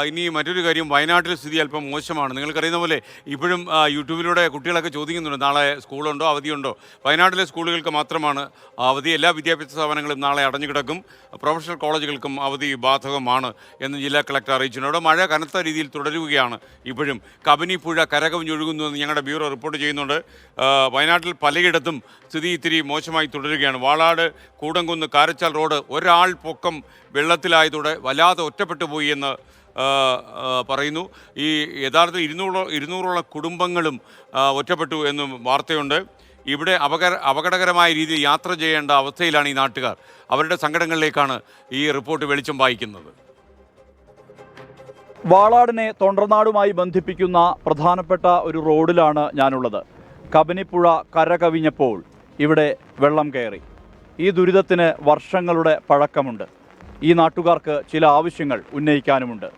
ഇനി മറ്റൊരു കാര്യം, വയനാട്ടിലെ സ്ഥിതി അല്പം മോശമാണ്. നിങ്ങൾക്കറിയുന്ന പോലെ ഇപ്പോഴും യൂട്യൂബിലൂടെ കുട്ടികളൊക്കെ ചോദിക്കുന്നുണ്ട്, നാളെ സ്കൂളുണ്ടോ അവധിയുണ്ടോ. വയനാട്ടിലെ സ്കൂളുകൾക്ക് മാത്രമാണ് അവധി. എല്ലാ വിദ്യാഭ്യാസ സ്ഥാപനങ്ങളും നാളെ അടഞ്ഞു കിടക്കും. പ്രൊഫഷണൽ കോളേജുകൾക്കും അവധി ബാധകമാണ് എന്ന് ജില്ലാ കളക്ടർ അറിയിച്ചിട്ടുണ്ട്. അവിടെ മഴ കനത്ത രീതിയിൽ തുടരുകയാണ്. ഇപ്പോഴും കബനി പുഴ കരകവിഞ്ഞൊഴുകുന്നുവെന്ന് ഞങ്ങളുടെ ബ്യൂറോ റിപ്പോർട്ട് ചെയ്യുന്നുണ്ട്. വയനാട്ടിൽ പലയിടത്തും സ്ഥിതി ഇത്തിരി മോശമായി തുടരുകയാണ്. വാളാട് കൂടംകുന്ന് കാരച്ചാൽ റോഡ് ഒരാൾ പൊക്കം വെള്ളത്തിലായതോടെ വല്ലാതെ ഒറ്റപ്പെട്ടു പോയി എന്ന് പറയുന്നു. ഈ യഥാർത്ഥത്തിൽ ഇരുന്നൂറോളം കുടുംബങ്ങളും ഒറ്റപ്പെട്ടു എന്നും വാർത്തയുണ്ട്. ഇവിടെ അപകടകരമായ രീതിയിൽ യാത്ര ചെയ്യേണ്ട അവസ്ഥയിലാണ് ഈ നാട്ടുകാർ. അവരുടെ സങ്കടങ്ങളിലേക്കാണ് ഈ റിപ്പോർട്ട് വെളിച്ചം വായിക്കുന്നത്. വാളാടിനെ തൊണ്ടർനാടുമായി ബന്ധിപ്പിക്കുന്ന പ്രധാനപ്പെട്ട ഒരു റോഡിലാണ് ഞാനുള്ളത്. കബനിപ്പുഴ കരകവിഞ്ഞപ്പോൾ ഇവിടെ വെള്ളം കയറി. ഈ ദുരിതത്തിന് വർഷങ്ങളുടെ പഴക്കമുണ്ട്. ഈ നാട്ടുകാർക്ക് ചില ആവശ്യങ്ങൾ ഉന്നയിക്കാനുമുണ്ട്.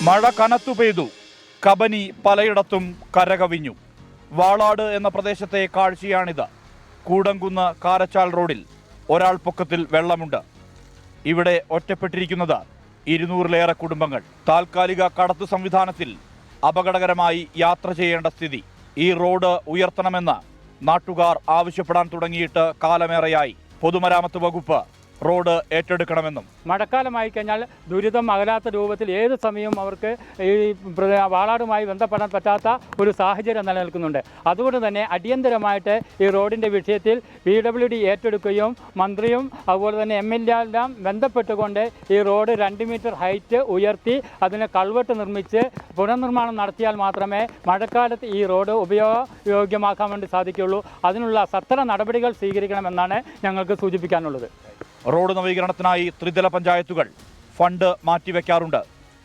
മഴ കനത്തു പെയ്തു. കബനി പലയിടത്തും കരകവിഞ്ഞു. വാളാട് എന്ന പ്രദേശത്തെ കാഴ്ചയാണിത്. കൂടംകുന്ന് കാരച്ചാൽ റോഡിൽ ഒരാൾ പൊക്കത്തിൽ വെള്ളമുണ്ട്. ഇവിടെ ഒറ്റപ്പെട്ടിരിക്കുന്നത് 200-ലേറെ കുടുംബങ്ങൾ. താൽക്കാലിക കടത്തു സംവിധാനത്തിൽ അപകടകരമായി യാത്ര ചെയ്യേണ്ട സ്ഥിതി. ഈ റോഡ് ഉയർത്തണമെന്ന് നാട്ടുകാർ ആവശ്യപ്പെടാൻ തുടങ്ങിയിട്ട് കാലമേറെയായി. പൊതുമരാമത്ത് വകുപ്പ് റോഡ് ഏറ്റെടുക്കണമെന്നും. മഴക്കാലമായി കഴിഞ്ഞാൽ ദുരിതം അകലാത്ത രൂപത്തിൽ ഏത് സമയവും അവർക്ക് ഈ വാളാടുമായി ബന്ധപ്പെടാൻ പറ്റാത്ത ഒരു സാഹചര്യം നിലനിൽക്കുന്നുണ്ട്. അതുകൊണ്ട് തന്നെ അടിയന്തരമായിട്ട് ഈ റോഡിൻ്റെ വിഷയത്തിൽ PWD ഏറ്റെടുക്കുകയും മന്ത്രിയും അതുപോലെ തന്നെ MLA എല്ലാം ബന്ധപ്പെട്ടുകൊണ്ട് ഈ റോഡ് 2 മീറ്റർ ഹൈറ്റ് ഉയർത്തി അതിന് കൾവെട്ട് നിർമ്മിച്ച് പുനർനിർമ്മാണം നടത്തിയാൽ മാത്രമേ മഴക്കാലത്ത് ഈ റോഡ് ഉപയോഗയോഗ്യമാക്കാൻ വേണ്ടി സാധിക്കുകയുള്ളൂ. അതിനുള്ള സത്വര നടപടികൾ സ്വീകരിക്കണമെന്നാണ് ഞങ്ങൾക്ക് സൂചിപ്പിക്കാനുള്ളത്. റോഡ് നവീകരണത്തിനായി ത്രിതല പഞ്ചായത്തുകൾ ഫണ്ട് മാറ്റിവെക്കാറുണ്ട്.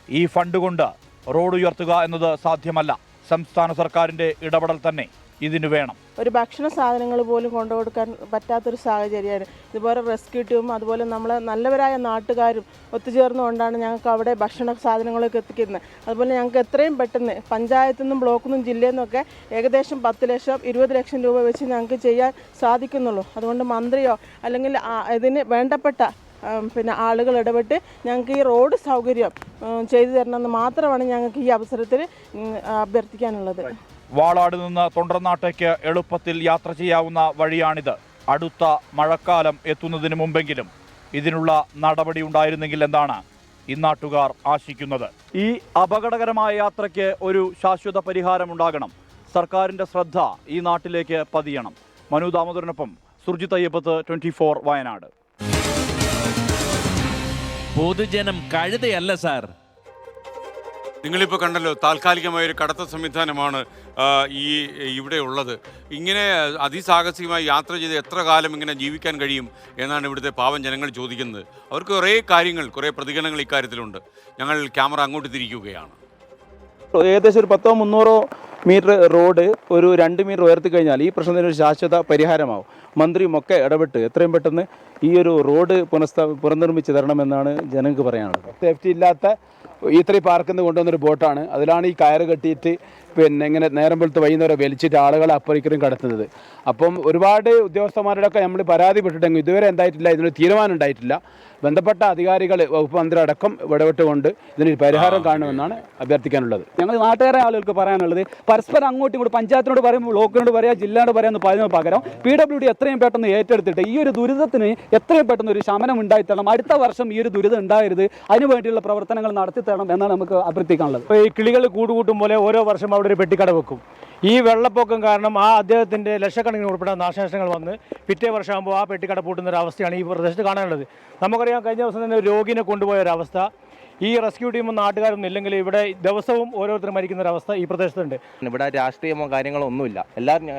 ഈ ഫണ്ട് കൊണ്ട് റോഡ് ഉയർത്തുക എന്നത് സാധ്യമല്ല. സംസ്ഥാന സർക്കാരിൻ്റെ ഇടപെടൽ തന്നെ ഇതിന് വേണം. ഒരു ഭക്ഷണ സാധനങ്ങൾ പോലും കൊണ്ടുകൊടുക്കാൻ പറ്റാത്തൊരു സാഹചര്യമാണ്. ഇതുപോലെ റെസ്ക്യൂ ടീമും അതുപോലെ നമ്മളെ നല്ലവരായ നാട്ടുകാരും ഒത്തുചേർന്നുകൊണ്ടാണ് ഞങ്ങൾക്ക് അവിടെ ഭക്ഷണ സാധനങ്ങളൊക്കെ എത്തിക്കുന്നത്. അതുപോലെ ഞങ്ങൾക്ക് എത്രയും പെട്ടെന്ന് പഞ്ചായത്തു നിന്നും ബ്ലോക്കിൽ നിന്നും ജില്ലയിൽ നിന്നൊക്കെ ഏകദേശം 10 ലക്ഷം 20 ലക്ഷം രൂപ വെച്ച് ഞങ്ങൾക്ക് ചെയ്യാൻ സാധിക്കുന്നുള്ളൂ. അതുകൊണ്ട് മന്ത്രിയോ അല്ലെങ്കിൽ ഇതിന് വേണ്ടപ്പെട്ട ആളുകൾ ഇടപെട്ട് ഞങ്ങൾക്ക് ഈ റോഡ് സൗകര്യം ചെയ്തു തരണമെന്ന് മാത്രമാണ് ഞങ്ങൾക്ക് ഈ അവസരത്തിൽ അഭ്യർത്ഥിക്കാനുള്ളത്. വാളാട് നിന്ന് തൊണ്ടർനാട്ടേക്ക് എളുപ്പത്തിൽ യാത്ര ചെയ്യാവുന്ന വഴിയാണിത്. അടുത്ത മഴക്കാലം എത്തുന്നതിന് മുമ്പെങ്കിലും ഇതിനുള്ള നടപടി ഉണ്ടായിരുന്നെങ്കിൽ എന്നാണ് ഇന്നാട്ടുകാർ ആശിക്കുന്നത്. ഈ അപകടകരമായ യാത്രയ്ക്ക് ഒരു ശാശ്വത പരിഹാരമുണ്ടാകണം. സർക്കാരിൻ്റെ ശ്രദ്ധ ഈ നാട്ടിലേക്ക് പതിയണം. മനു ദാമോദരനൊപ്പം സുർജിത് അയ്യപ്പത്ത്, 24 വയനാട്. പൊതുജനം കഴുതയല്ല സാർ. നിങ്ങളിപ്പോൾ കണ്ടല്ലോ, താൽക്കാലികമായൊരു കടത്ത സംവിധാനമാണ് ഇവിടെ ഉള്ളത്. ഇങ്ങനെ അതിസാഹസികമായി യാത്ര ചെയ്ത് എത്ര കാലം ഇങ്ങനെ ജീവിക്കാൻ കഴിയും എന്നാണ് ഇവിടുത്തെ പാവം ജനങ്ങൾ ചോദിക്കുന്നത്. അവർക്ക് കുറേ കാര്യങ്ങൾ, കുറേ പ്രതികരണങ്ങൾ ഇക്കാര്യത്തിലുണ്ട്. ഞങ്ങൾ ക്യാമറ അങ്ങോട്ട് തിരിക്കുകയാണ്. ഏകദേശം ഒരു 100-300 മീറ്റർ റോഡ് ഒരു 2 മീറ്റർ ഉയർത്തി കഴിഞ്ഞാൽ ഈ പ്രശ്നത്തിന് ഒരു ശാശ്വത പരിഹാരമാവും. മന്ത്രിയുമൊക്കെ ഇടപെട്ട് എത്രയും പെട്ടെന്ന് ഈ ഒരു റോഡ് പുനർനിർമ്മിച്ച് തരണമെന്നാണ് ജനങ്ങൾക്ക് പറയാനുള്ളത്. സേഫ്റ്റി ഇല്ലാത്ത ഇത്രയും പാർക്കിൽ നിന്ന് കൊണ്ടുവന്നൊരു ബോട്ടാണ്. അതിലാണ് ഈ കയറ് കെട്ടിയിട്ട് ഇങ്ങനെ നേരം വെളുത്ത് വൈകുന്നേരം വലിച്ചിട്ട് ആളുകളെ അപ്പുറം കടത്തുന്നത്. അപ്പം ഒരുപാട് ഉദ്യോഗസ്ഥന്മാരോടൊക്കെ നമ്മൾ പരാതിപ്പെട്ടിട്ടെങ്കിൽ ഇതുവരെ എന്തായിട്ടില്ല, ഇതിനൊരു തീരുമാനം ഉണ്ടായിട്ടില്ല. ബന്ധപ്പെട്ട അധികാരികൾ, വകുപ്പ് മന്ത്രി അടക്കം ഇടപെട്ടുകൊണ്ട് ഇതിനൊരു പരിഹാരം കാണുമെന്നാണ് അഭ്യർത്ഥിക്കാനുള്ളത്. ഞങ്ങൾ നാട്ടുകാരെ ആളുകൾക്ക് പറയാനുള്ളത്, പരസ്പരം അങ്ങോട്ടും ഇങ്ങോട്ട് പഞ്ചായത്തിനോട് പറയുമ്പോൾ ബ്ലോക്കിനോട് പറയാം, ജില്ലയോട് പറയാമെന്ന് പറയുന്നതിന് പകരം PWD എത്രയും പെട്ടെന്ന് ഏറ്റെടുത്തിട്ട് ഈ ഒരു ദുരിതത്തിന് എത്രയും പെട്ടെന്ന് ഒരു ശമനം ഉണ്ടായിത്തരണം. അടുത്ത വർഷം ഈ ഒരു ദുരിതം ഉണ്ടാകരുത്. അതിനുവേണ്ടിയുള്ള പ്രവർത്തനങ്ങൾ നടത്തി തരണം എന്നാണ് നമുക്ക് അഭ്യർത്ഥിക്കാനുള്ളത്. ഈ കിളികൾ കൂടുകൂട്ടും പോലെ ഓരോ വർഷം അവിടെ ഒരു പെട്ടിക്കട വെക്കും. ഈ വെള്ളപ്പൊക്കം കാരണം അദ്ദേഹത്തിൻ്റെ ലക്ഷക്കണക്കിന് ഉൾപ്പെടെ നാശനഷ്ടങ്ങൾ വന്ന് പിറ്റേ വർഷമാകുമ്പോൾ ആ പെട്ടിക്കട പൂട്ടുന്ന ഒരു അവസ്ഥയാണ് ഈ പ്രദേശത്ത് കാണാനുള്ളത്. നമുക്കറിയാം, കഴിഞ്ഞ ദിവസം തന്നെ ഒരു രോഗിനെ കൊണ്ടുപോയ ഒരവസ്ഥ. ഈ റെസ്ക്യൂ ടീമും നാട്ടുകാരൊന്നും ഇല്ലെങ്കിൽ ഇവിടെ ദിവസവും ഓരോരുത്തർ മരിക്കുന്ന ഒരവസ്ഥ ഈ പ്രദേശത്തുണ്ട്. ഇവിടെ രാഷ്ട്രീയമോ കാര്യങ്ങളോ ഒന്നുമില്ല.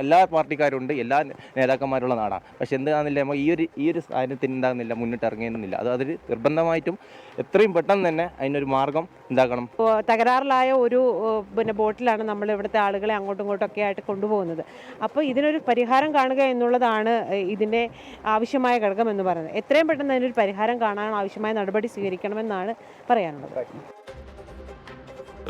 എല്ലാ പാർട്ടിക്കാരുണ്ട്, എല്ലാ നേതാക്കന്മാരുള്ള നാടാണ്. പക്ഷെ എന്താണെന്നില്ല, ഈ ഒരു സാധനത്തിന് എന്താകുന്നില്ല, മുന്നിട്ട് ഇറങ്ങിയിരുന്നില്ല. അതൊരു നിർബന്ധമായിട്ടും എത്രയും പെട്ടെന്ന് തന്നെ അതിനൊരു മാർഗം ഉണ്ടാക്കണം. തകരാറിലായ ഒരു ബോട്ടിലാണ് നമ്മൾ ഇവിടുത്തെ ആളുകളെ അങ്ങോട്ടും ഇങ്ങോട്ടൊക്കെ ആയിട്ട് കൊണ്ടുപോകുന്നത്. അപ്പോൾ ഇതിനൊരു പരിഹാരം കാണുക എന്നുള്ളതാണ് ഇതിൻ്റെ ആവശ്യമായ ഘടകം എന്ന് പറയുന്നത്. എത്രയും പെട്ടെന്ന് അതിനൊരു പരിഹാരം കാണാൻ ആവശ്യമായ നടപടി സ്വീകരിക്കണമെന്നാണ് പറയാനുള്ളത്.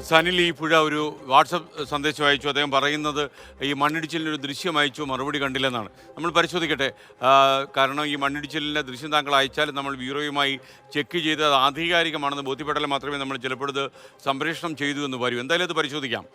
സനിൽ ഈ പുഴ ഒരു വാട്സപ്പ് സന്ദേശം അയച്ചു. അദ്ദേഹം പറയുന്നത് ഈ മണ്ണിടിച്ചിലിൻ്റെ ഒരു ദൃശ്യം അയച്ചു, മറുപടി കണ്ടില്ലെന്നാണ്. നമ്മൾ പരിശോധിക്കട്ടെ. കാരണം ഈ മണ്ണിടിച്ചിലിൻ്റെ ദൃശ്യം താങ്കൾ അയച്ചാൽ നമ്മൾ ബ്യൂറോയുമായി ചെക്ക് ചെയ്ത് അത് ആധികാരികമാണെന്ന് ബോധ്യപ്പെട്ടാൽ മാത്രമേ നമ്മൾ ചിലപ്പോൾ ഇത് സംപ്രേഷണം ചെയ്തു എന്ന് പറയൂ. എന്തായാലും അത് പരിശോധിക്കാം.